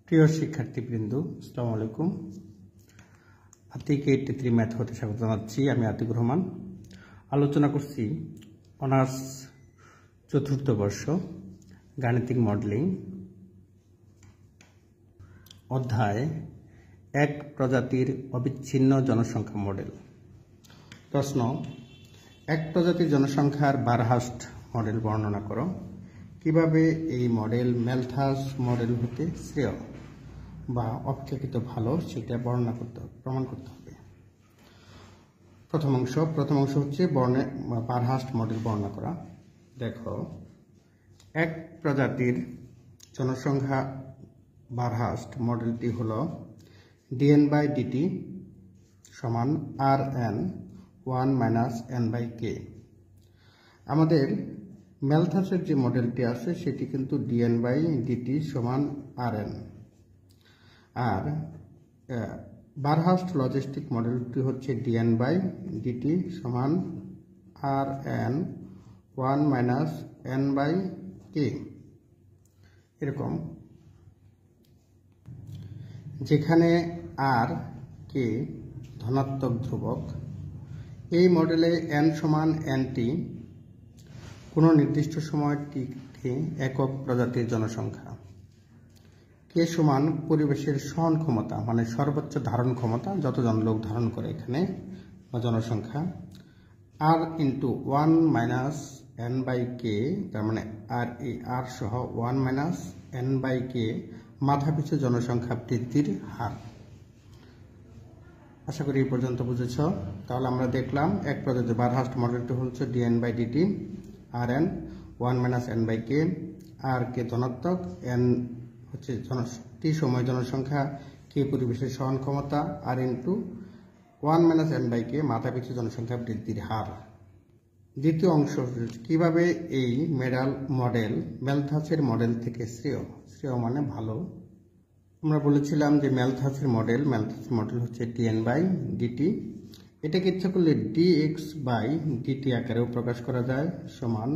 প্রিয় শিক্ষার্থীবৃন্দ, আসসালামু আলাইকুম। আতিক 83 ম্যাথ হতে স্বাগত জানাচ্ছি। আমি আতিকুর রহমান। আলোচনা করছি অনার্স চতুর্থ বর্ষ গাণিতিক মডেলিং অধ্যায় এক প্রজাতির অবিচ্ছিন্ন জনসংখ্যা মডেল। প্রশ্ন: এক প্রজাতির জনসংখ্যার বারহার্স্ট মডেল বর্ণনা করো। কিভাবে এই মডেল ম্যালথাস মডেল হতে শ্রেয় বা অপেক্ষাকৃত ভালো সেটা প্রমাণ করতে হবে। প্রথম অংশ হচ্ছে বারহার্স্ট মডেল বর্ণনা করা। দেখো, এক প্রজাতির জনসংখ্যা বারহার্স্ট মডেলটি হলো dn/dt সমান rn 1 - n/k। আমাদের ম্যালথাসের যে মডেলটি আছে সেটি কিন্তু dn/dt সমান rn, আর বারহার্স্ট লজিস্টিক মডেলটি হচ্ছে dn/dt সমান rn 1 - n/k। এরকম, যেখানে আর কে ধনাত্মক ধ্রুবক। এই মডেলে n সমান nt কোনো নির্দিষ্ট সময় টিকে একক প্রজাতির জনসংখ্যা। কে সমান পরিবেশের সহন ক্ষমতা, মানে সর্বোচ্চ ধারণ ক্ষমতা, যতজন লোক ধারণ করে এখানে জনসংখ্যা। আর ইন্টু 1 - n/k, তার মানে আর এই আর সহ 1 - n/k মাথাপিছু জনসংখ্যা বৃদ্ধির হার। আশা করি এই পর্যন্ত বুঝেছ। তাহলে আমরা দেখলাম এক প্রজাতির বারহার্স্ট মডেলটি হচ্ছে dn/dt rn 1 - n/k, আর কে ধনাত্মক, n হচ্ছে টি সময় জনসংখ্যা, কে পরিবেশের সহন ক্ষমতা, আর ইন্টু 1 - n/k মাথাপিছু জনসংখ্যা বৃদ্ধির হার। দ্বিতীয় অংশ, কিভাবে এই মডেল ম্যালথাসের মডেল থেকে শ্রেয় মানে ভালো। আমরা বলেছিলাম যে ম্যালথাসের মডেল হচ্ছে dn/dt। এটাকে ইচ্ছা করলে dx/dt আকারেও প্রকাশ করা যায়, সমান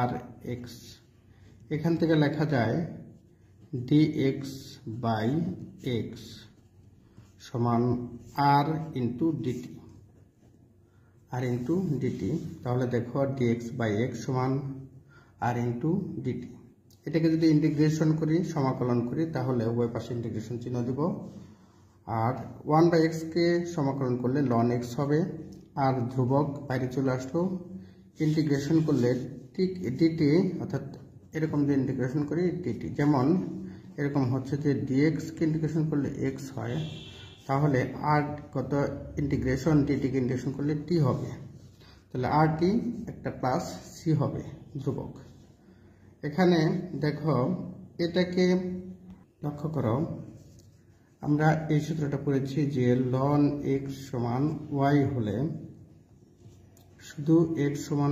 rx। এখান থেকে লেখা যায় dx/x সমান r ইন্টু dt। তাহলে দেখো, dx/x সমান r ইন্টু dt। এটাকে যদি ইন্টিগ্রেশন করি, সমাকলন করি, তাহলে উভয় পাশে ইন্টিগ্রেশন চিহ্ন দিব। আর 1/x কে সমাকলন করলে ln x হবে, আর ধ্রুবক বাইরে চলে আসলো। ইন্টিগ্রেশন করলে ঠিক dt, অর্থাৎ এরকম যে ইন্টিগ্রেশন করি dt, যেমন এরকম হচ্ছে যে dx কে ইন্টিগ্রেশন করলে x হয়, তাহলে আর কত ইন্টিগ্রেশন dt কে ইন্টিগ্রেশন করলে t হবে, তাহলে rt একটা প্লাস c হবে ধ্রুবক। এখানে দেখো, এটাকে লক্ষ্য করো, আমরা এই সূত্রটা পড়েছি যে ln x সমান y হলে শুধু x সমান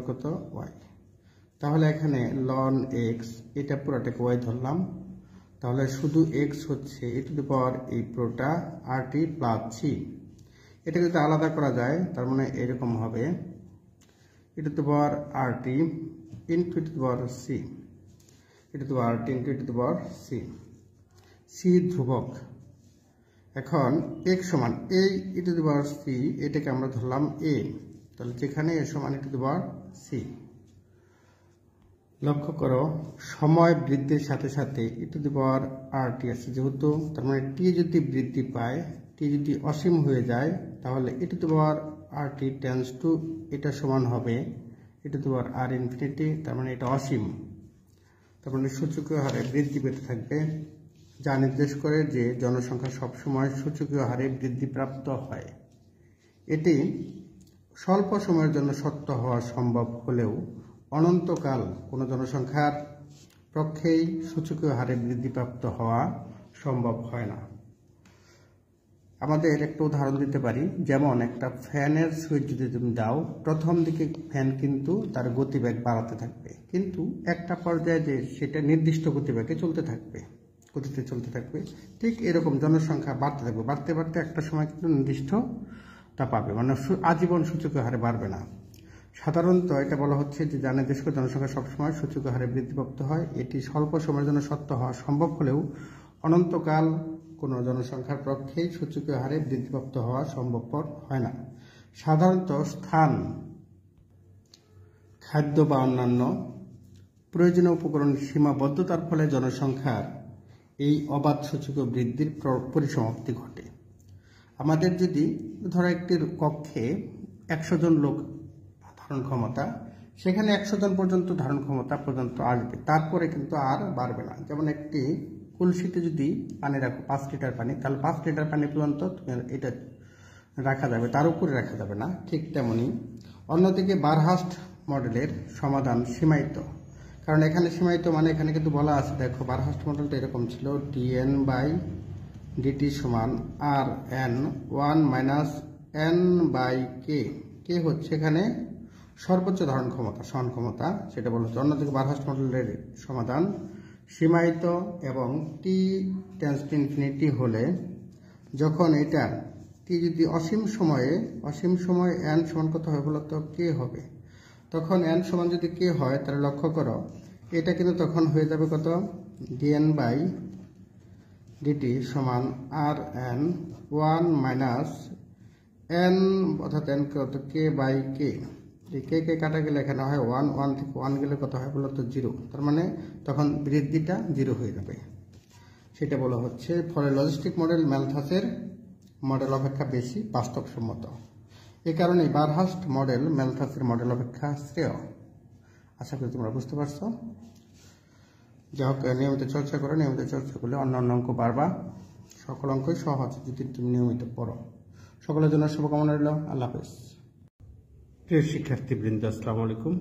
কত y। তাহলে এখানে ln x, এটা পুরোটাকে y ধরলাম, তাহলে শুধু x হচ্ছে এই পুরোটা rt প্লাস c। এটা যদি আলাদা করা যায়, তার মানে এরকম হবে rt into c, rt into c। c ধ্রুবক। এখন x সমান এই c, এটাকে আমরা ধরলাম a, তাহলে যেখানে a সমান c। লক্ষ্য করো, সময় বৃদ্ধির সাথে সাথে rt আছে যেহেতু, তার মানে t যদি বৃদ্ধি পায়, t যদি অসীম হয়ে যায়, তাহলে rt টেন্ডস টু এটা সমান হবে r ইনফিনিটি, তার মানে এটা অসীম। তার মানে সূচকীয় হারে বৃদ্ধি পেতে থাকবে, যা নির্দেশ করে যে জনসংখ্যা সবসময় সূচকীয় হারে বৃদ্ধিপ্রাপ্ত হয়। এটি স্বল্প সময়ের জন্য সত্য হওয়া সম্ভব হলেও অনন্তকাল কোনো জনসংখ্যার পক্ষেই সূচকীয় হারে বৃদ্ধিপ্রাপ্ত হওয়া সম্ভব হয় না। আমাদের একটা উদাহরণ দিতে পারি, যেমন একটা ফ্যানের সুইচ যদি তুমি দাও, প্রথম দিকে ফ্যান কিন্তু তার গতিবেগ বাড়াতে থাকবে, কিন্তু একটা পর্যায়ে যে সেটা নির্দিষ্ট গতিবেগে গতিতে চলতে থাকবে। ঠিক এরকম জনসংখ্যা বাড়তে থাকবে, একটা সময় কিন্তু নির্দিষ্টতা পাবে, মানে আজীবন সূচকীয় হারে বাড়বে না। সাধারণত এটা বলা হচ্ছে যে নির্দিষ্ট জনসংখ্যা সবসময় সূচকীয় হারে বৃদ্ধিপ্রাপ্ত হয়। এটি স্বল্প সময়ের জন্য সত্য হওয়া সম্ভব হলেও অনন্তকাল কোনো জনসংখ্যার পক্ষেই সূচকীয় হারে বৃদ্ধিপ্রাপ্ত হওয়া সম্ভবপর হয় না। সাধারণত স্থান, খাদ্য বা অন্যান্য প্রয়োজনীয় উপকরণের সীমাবদ্ধতার ফলে জনসংখ্যার এই অবাধ সূচকীয় বৃদ্ধির পরিসমাপ্তি ঘটে। আমাদের যদি ধরো একটি কক্ষে 100 জন লোক ধারণ ক্ষমতা, সেখানে 100 জন পর্যন্ত ধারণ ক্ষমতা পর্যন্ত আসবে, তারপরে কিন্তু আর বাড়বে না। যেমন একটি কলসিতে যদি পানি রাখো 5 লিটার পানি, তাহলে 5 লিটার পানি পর্যন্ত এটা রাখা যাবে, তার উপরে রাখা যাবে না। ঠিক তেমনি অন্যদিকে বারহাস্ট মডেলের সমাধান সীমায়িত, কারণ এখানে সীমায়িত মানে এখানে কিন্তু বলা আছে, দেখো বারহাস্ট মডেলটা এরকম ছিল, dn/dt সমান Rn 1 - n/k। কে হচ্ছে এখানে সর্বোচ্চ ধারণ ক্ষমতা, সহন ক্ষমতা, সেটা বলা হচ্ছে। অন্যদিকে বারহাস্ট মডেলের সমাধান সীমায়িত এবং t →∞ হলে, যখন এটা t যদি অসীম সময়ে n সমান কত হবে বলতো, k হবে। তখন n সমান যদি k হয়, তাহলে লক্ষ্য করো এটা কিন্তু তখন হয়ে যাবে কত, dn/dt সমান Rn 1 - n, অর্থাৎ n কত, k/k। এই কে কাটা গেলে এখানে হয় 1, 1 থেকে 1 গেলে কত হয় বলতো, 0। তার মানে তখন বৃদ্ধিটা 0 হয়ে যাবে, সেটা বলা হচ্ছে। ফলে লজিস্টিক মডেল ম্যালথাসের মডেল অপেক্ষা বেশি বাস্তবসম্মত। এই কারণে বারহাস্ট মডেল ম্যালথাসের মডেল অপেক্ষা শ্রেয়। আশা করি তোমরা বুঝতে পারছো। যাই হোক, নিয়মিত চর্চা করো, নিয়মিত চর্চা করলে অন্যান্য অঙ্ক পারবা। সকল অঙ্কই সহজ যদি তুমি নিয়মিত পড়ো। সকলের জন্য শুভকামনা রইল। আল্লাহ হাফেজ। প্রিয় শিক্ষার্থীবৃন্দ, আসসালামু আলাইকুম।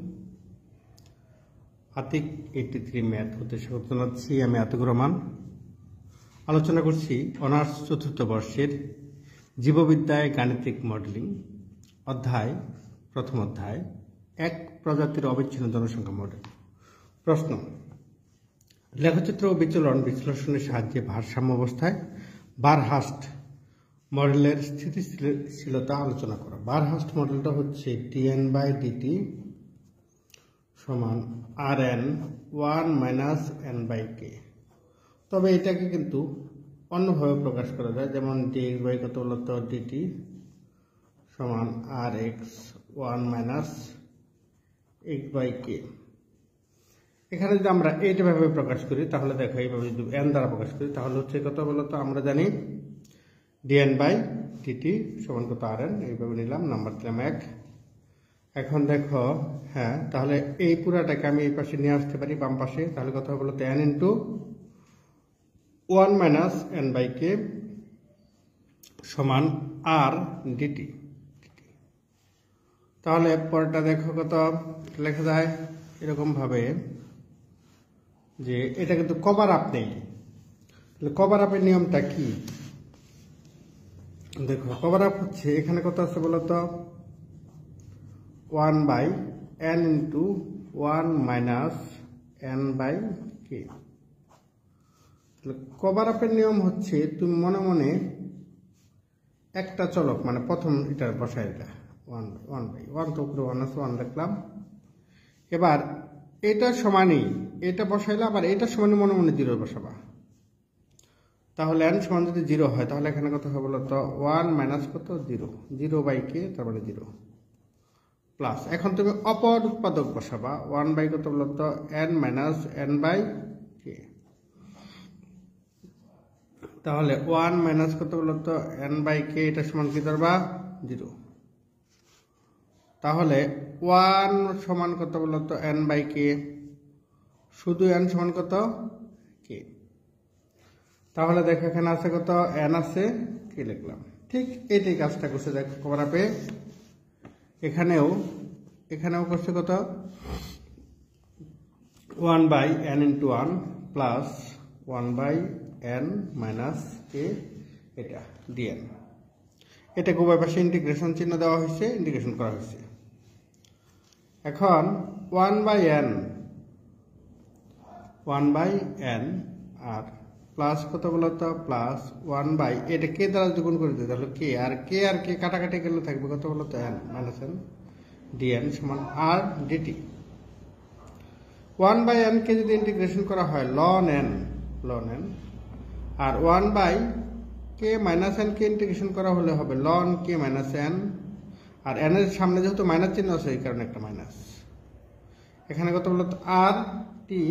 আতিক 83 ম্যাথ হতে স্বাগত জানাচ্ছি। আমি আতিকুর রহমান। আলোচনা করছি অনার্স 4th বর্ষের জীববিদ্যায় গাণিতিক মডেলিং প্রথম অধ্যায়, এক প্রজাতির অবিচ্ছিন্ন জনসংখ্যা মডেল। প্রশ্ন: লেখচিত্র ও বিচলন বিশ্লেষণের সাহায্যে ভারসাম্য অবস্থায় বারহাস্ট মডেলের স্থিতিশীলতা আলোচনা করা। বারহাস্ট মডেলটা হচ্ছে dn/dt সমান Rn 1 - n/k। তবে এটাকে কিন্তু অন্যভাবে প্রকাশ করা যায়, যেমন dx/, কত বলতো, dt সমান Rx 1 - x/k। এখানে যদি আমরা এইভাবে প্রকাশ করি, তাহলে দেখো এইভাবে যদি n দ্বারা প্রকাশ করি, তাহলে হচ্ছে কত বলতো, আমরা জানি dn/dt সমান কত, Rn। এইভাবে নিলাম, নাম্বার দিলাম 1। এখন দেখো, হ্যাঁ, তাহলে এই পুরাটাকে আমি এই পাশে নিয়ে আসতে পারি, বাম পাশে। তাহলে কত হবে বলতো, n × 1 - n/k সমান r dt। তাহলে পরেরটা দেখো, কত লেখা যায় এরকম ভাবে যে এটা কিন্তু কভার আপ নেই। কভার আপের নিয়মটা কি দেখো, কভার আপ হচ্ছে এখানে কত আছে বলতো, 1/n × 1 - n/k। কভার আপের নিয়ম হচ্ছে তুমি মনে মনে একটা চলক, মানে প্রথম এটার বসায়, এটা 1/1 তো উপরে 1 আছে, 1 লিখলাম। এবার এটা সমানই এটা বসাইলে, আবার এটা সমানই মনে মনে 0 বসাবা। তাহলে n সমান যদি 0 হয়, তাহলে এখানে কত হবে বলতো, 1 - কত, 0, 0/k, তারপরে 0 প্লাস। এখন তুমি অপর উৎপাদক বসাবা, 1/, কত বলতো, n - n/k। তাহলে 1 - কত বলতো, n/k, এটা সমান কি ধরবা, 0। তাহলে 1 সমান কত বলতো, n/k, শুধু n সমান কত, k। তাহলে দেখো এখানে আছে কত, n আছে, k লিখলাম। ঠিক এটাই কাজটা করছে, দেখো কভার আপে এখানেও করছে কত, 1/n × 1 প্লাস 1/n - k, এটা dn। এটাকে উভয় পাশে ইন্টিগ্রেশন চিহ্ন দেওয়া হয়েছে, ইন্টিগ্রেশন করা হয়েছে। এখন 1/n আর প্লাস কত বলতো, প্লাস 1/, এটা কে দ্বারা গুণ করে দিতে, তাহলে কে কাটাকাটি গেলে থাকবে কত বলতো, n - n dn সমান r dt। 1/n কে যদি ইন্টিগ্রেশন করা হয় ln n, আর 1 বাই কে মাইনাস এন কে ইন্টিগ্রেশন করা হলে হবে লন কে মাইনাস এন, আর এন এর সামনে যেহেতু মাইনাস চিহ্ন আছে এই কারণে একটা মাইনাস। এখানে কত বলতো আর টি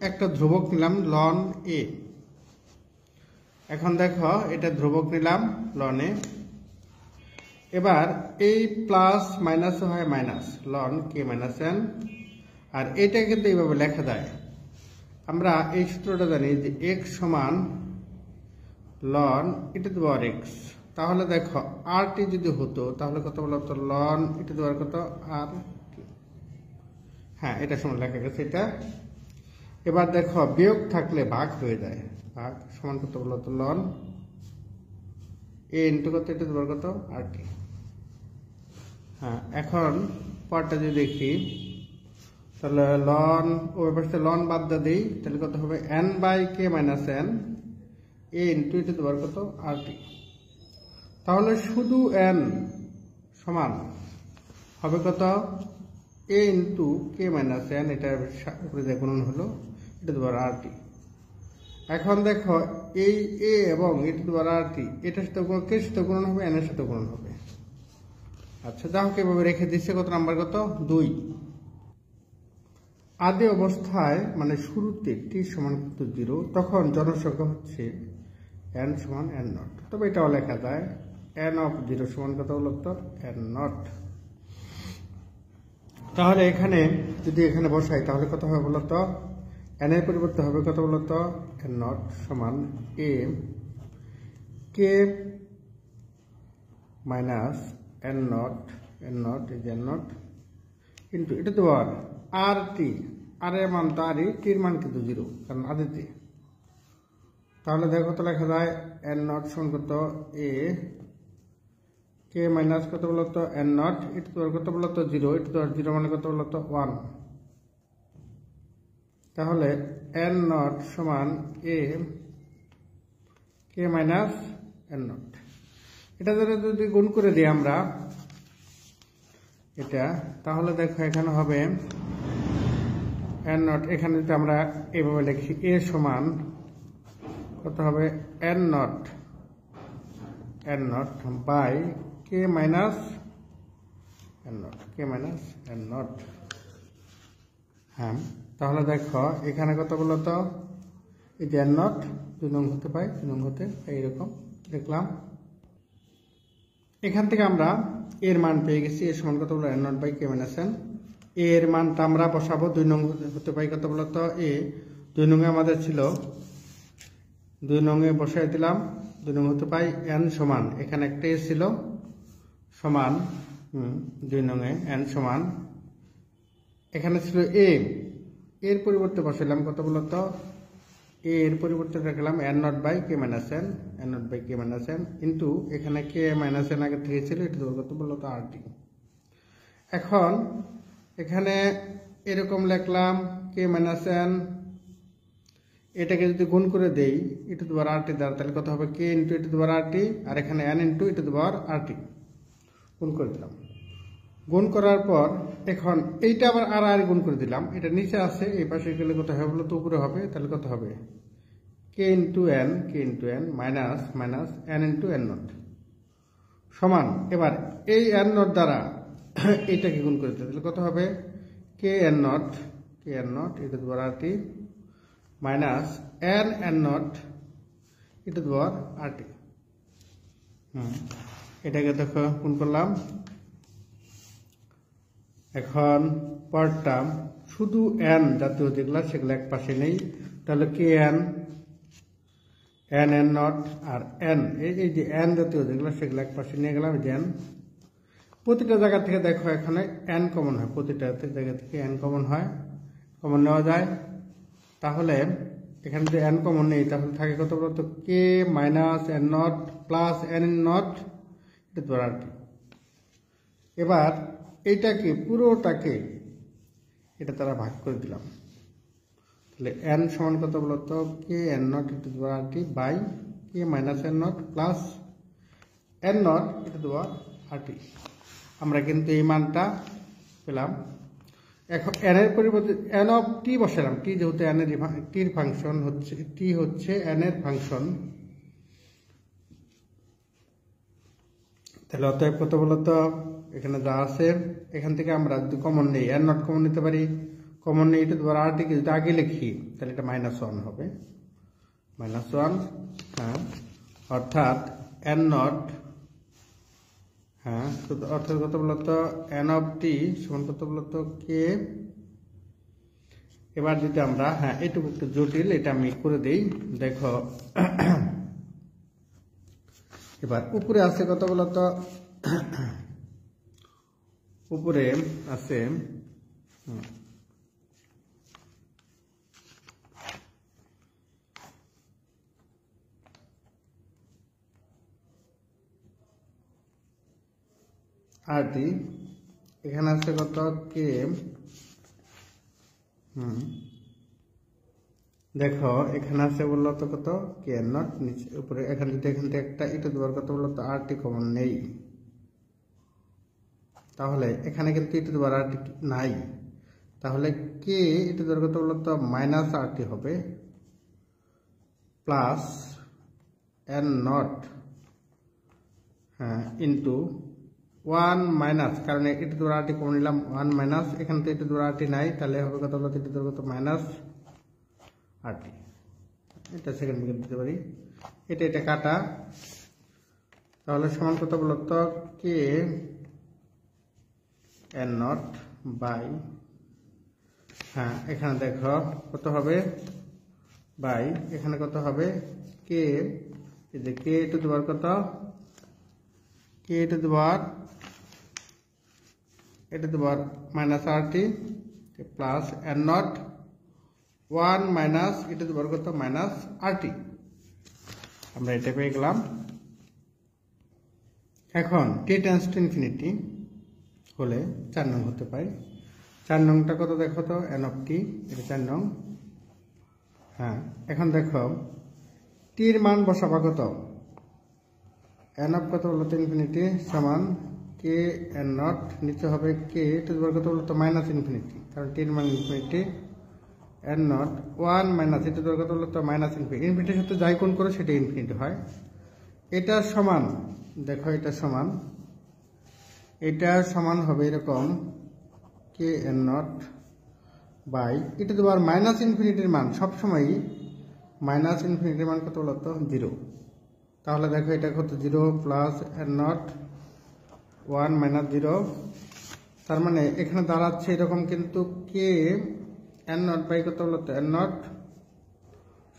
একটা ধ্রুবক নিলাম লন এ। এখন দেখো এটা ধ্রুবক নিলাম লন এ। এবার এই প্লাস মাইনাস হয় minus loan k minus n, আর এটা কিন্তু এইভাবে লেখা যায়। আমরা এই সূত্রটা জানি যে এক্স সমান ln e to the power x. তাহলে দেখো আর টি যদি হতো তাহলে কত বলতো loan e to the power কত আর টি। হ্যাঁ, এটা সমান লেখা গেছে এটা। এবার দেখো বিয়োগ থাকলে ভাগ হয়ে যায়, ভাগ সমান কত বলতো লন এ ইন্টু কত ই টু দি পাওয়ার কত আর টি। হ্যাঁ, এখন পরটা যদি দেখি তাহলে লন ও ব্যাপারটা লন বাদ দিয়ে দিই, তাহলে কত হবে N by K minus N A into E to the power কত আর টি। তাহলে শুধু এন সমান হবে কত A into K minus N, এটা উপরে যে গুণন হলো ই টু দি পাওয়ার আর টি। এখন দেখো এই এ এবং ই টু দি পাওয়ার আর টি এটার সাথে কে সাথে গুণন হবে, এন এর সাথে গুণন হবে। আচ্ছা, যা হোক এভাবে রেখে দিচ্ছে। কত নাম্বার কত 2। আদি অবস্থায় মানে শুরুতে টি সমান কত 0, তখন জনসংখ্যা হচ্ছে এন সমান এন নট। তবে এটাও লেখা যায় এন অফ 0 সমান কত বলতো এন নট। তাহলে এখানে যদি এখানে বসাই তাহলে কত হবে বলতো এন এর পরিবর্তে হবে কত বলতো এন নট সমান A K minus N naught is N naught কিন্তু এটা তো আর টি, আর এর মান তো আরই, টির মান কিন্তু 0 কারণ আদিতে। তাহলে দেখো কত লেখা যায় এন নট সমান কত এ কে মাইনাস কত বলতো N naught E to the power কত বলতো 0, ই টু দি পাওয়ার 0 মানে কত বলতো 1। তাহলে এন নট সমান A K minus N naught. এটা যদি গুণ করে দিই আমরা এটা, তাহলে দেখো এখানে হবে এন নট, এখানে যদি আমরা এইভাবে লিখি এ সমান কত হবে n nought by K minus N nought. হ্যাঁ, তাহলে দেখো এখানে কত বলতো এই যে এন নট 2 নং হতে পাই, 2 নং হতে এইরকম দেখলাম। এখান থেকে আমরা এর মান পেয়ে গেছি, এর সমান কত বলো n nought by K minus n. এর মানটা আমরা বসাবো 2 নং হতে পাই কত বলতো এ 2 নং এ আমাদের ছিল 2 নং এ বসাই দিলাম, 2 নং হতে পাই এন সমান এখানে একটা এ ছিল সমান 2 নং এ এন সমান এখানে ছিল এ, এর পরিবর্তে বসাইলাম কত বলতো এর পরিবর্তে রাখলাম n nought by K minus N into এখানে কে মাইনাস এন আগে থেকে ছিল এটা কত বলতো আর টি। এখন এখানে এরকম লিখলাম কে মাইনাস এন, এটাকে যদি গুণ করে দেই ই টু দি পাওয়ার আর টি দ্বারা, তাহলে কত হবে K into E to the power R T, আর এখানে N into E to the power R T গুণ করে দিলাম। গুণ করার পর এখন এইটা আবার আর গুণ করে দিলাম, এটা নিচে আছে এই পাশে গেলে কত হবে বলতো উপরে হবে, তাহলে কত হবে K into N minus N into N naught সমান এবার এই এন নট দ্বারা এইটাকে গুণ করে দিতে, তাহলে কত হবে K N naught E to the power R T minus N naught E to the power R T. এটাকে দেখো গুণ করলাম। এখন পরটা শুধু এন জাতীয় যেগুলা সেগুলো এক পাশে নেই, তাহলে কে এন নট আর এন এই যে এন জাতীয় যেগুলো সেগুলো এক পাশে নিয়ে গেলাম। যে এন প্রতিটা জায়গা থেকে দেখো এখানে এন কমন হয়, প্রতিটা জায়গা থেকে এন কমন হয়, কমন নেওয়া যায়। তাহলে এখানে যদি এন কমন নেই তাহলে থাকে কত বলতো K minus N naught plus N naught এটা তো আর কি। এবার এইটাকে পুরোটাকে এটা তারা ভাগ করে দিলাম, তাহলে এন সমান কত বলতো K N naught E to the power R T by K minus N naught plus N naught E to the power R T. আমরা কিন্তু এই মানটা পেলাম। এখন এন এর পরিবর্তে এন অফ টি বসালাম, টি যেহেতু এন এর টির ফাংশন হচ্ছে, টি হচ্ছে এন এর ফাংশন তাহলে অতএব কত বলতো, এখানে যা আছে এখান থেকে আমরা যদি কমন নেই, এন নট কমন নিতে পারি, কমন নেই এটা ধর আর টিকে যদি আগে লিখি তাহলে এটা -1 হবে, -1। হ্যাঁ, অর্থাৎ এন নট, হ্যাঁ অর্থাৎ কত বলতো এন অফ টি সমান কত বলতো কে। এবার যদি আমরা, হ্যাঁ এটুকু একটু জটিল, এটা আমি করে দেই, দেখো এবার উপরে আছে কত বলতো, উপরে আছে আরটি, এখানে আছে কত কে। দেখো এখানে আছে বলতো কত কে এন নট, নিচে উপরে এখান থেকে একটা এটা দেওয়ার কত বলতো আরটি কমন নেই, তাহলে এখানে কিন্তু এটা দেওয়ার আরটি নাই, তাহলে কে এটা দেওয়ার কত বলতো -আরটি হবে, প্লাস এন নট, হ্যাঁ ইন্টু 1 - কারণ এটা দেওয়ার আরটি কমন নিলাম 1 - এখানে তো এটা দেওয়ার আরটি নাই, তাহলে হবে কত বলতো এটা দেওয়ার কত -আরটি, এটা সেকেন্ড দিকে দিতে পারি, এটা কাটা, তাহলে সমান কত বলতো কে এন নট বাই, হ্যাঁ এখানে দেখো কত হবে বাই, এখানে কত হবে কে, এই যে কে টু দেওয়ার কত, কে টু দেওয়ার এটা দেওয়ার -আরটি প্লাস এন নট 1 - এটা দেওয়ার কত -আরটি, আমরা এটা পেয়ে গেলাম। এখন টি টেন্ডস টু ইনফিনিটি হলে 4 নং হতে পারে, 4 নংটা কত দেখো তো এন অফ টি, এটা 4 নং। হ্যাঁ এখন দেখো টির মান বসাবা কত, এন অফ কত বলতো ইনফিনিটি সমান কে এন নট, নিচে হবে কে টু দেওয়ার কত বলতো -ইনফিনিটি, কারণ টির মান ইনফিনিটি, এন নট 1 - এটা দেওয়ার কত বলতো -ইনফিনিটি, ইনফিনিটির সাথে যাই কোণ করে সেটা ইনফিনিটি হয়। এটা সমান, দেখো এটা সমান হবে এরকম কে এন নট বাই এটা দেওয়ার -ইনফিনিটির মান সবসময়ই -ইনফিনিটির মান কত বলতো 0, তাহলে দেখো এটা কত 0 প্লাস এন নট 1 - 0, তার মানে এখানে দাঁড়াচ্ছে এরকম, কিন্তু কে এন নট বাই কত বলতো এন নট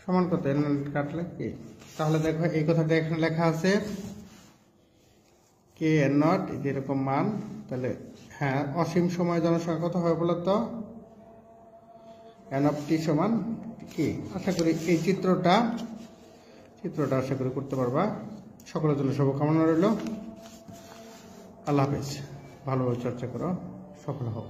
সমান কত, এন নট কাটলে কে, তাহলে দেখো এই কথাটা এখানে লেখা আছে কে এন নট এরকম মান, তাহলে হ্যাঁ অসীম সময় জনসংখ্যা কত হবে বলতো এন অফ টি সমান কে। আশা করি এই চিত্রটা আশা করি করতে পারবা। সকলের জন্য শুভকামনা রইল। আল্লাহ হাফেজ, ভালোভাবে চর্চা করো, সফল হও।